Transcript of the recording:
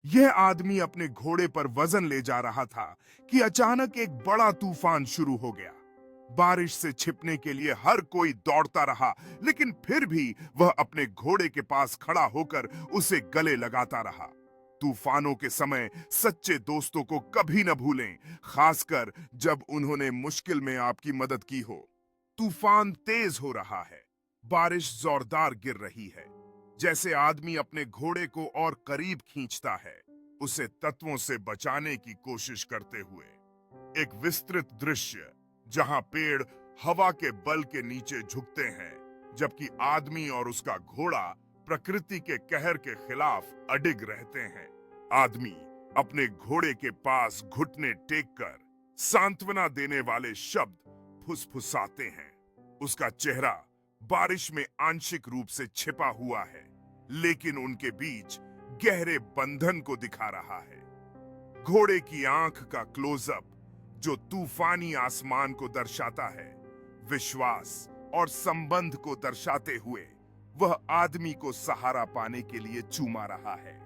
यह आदमी अपने घोड़े पर वजन ले जा रहा था कि अचानक एक बड़ा तूफान शुरू हो गया। बारिश से छिपने के लिए हर कोई दौड़ता रहा, लेकिन फिर भी वह अपने घोड़े के पास खड़ा होकर उसे गले लगाता रहा। तूफानों के समय सच्चे दोस्तों को कभी न भूलें, खासकर जब उन्होंने मुश्किल में आपकी मदद की हो। तूफान तेज हो रहा है, बारिश जोरदार गिर रही है। जैसे आदमी अपने घोड़े को और करीब खींचता है, उसे तत्वों से बचाने की कोशिश करते हुए। एक विस्तृत दृश्य जहां पेड़ हवा के बल के नीचे झुकते हैं, जबकि आदमी और उसका घोड़ा प्रकृति के कहर के खिलाफ अडिग रहते हैं। आदमी अपने घोड़े के पास घुटने टेककर सांत्वना देने वाले शब्द फुसफुसाते हैं। उसका चेहरा बारिश में आंशिक रूप से छिपा हुआ है, लेकिन उनके बीच गहरे बंधन को दिखा रहा है। घोड़े की आंख का क्लोजअप जो तूफानी आसमान को दर्शाता है, विश्वास और संबंध को दर्शाते हुए वह आदमी को सहारा पाने के लिए चूमा रहा है।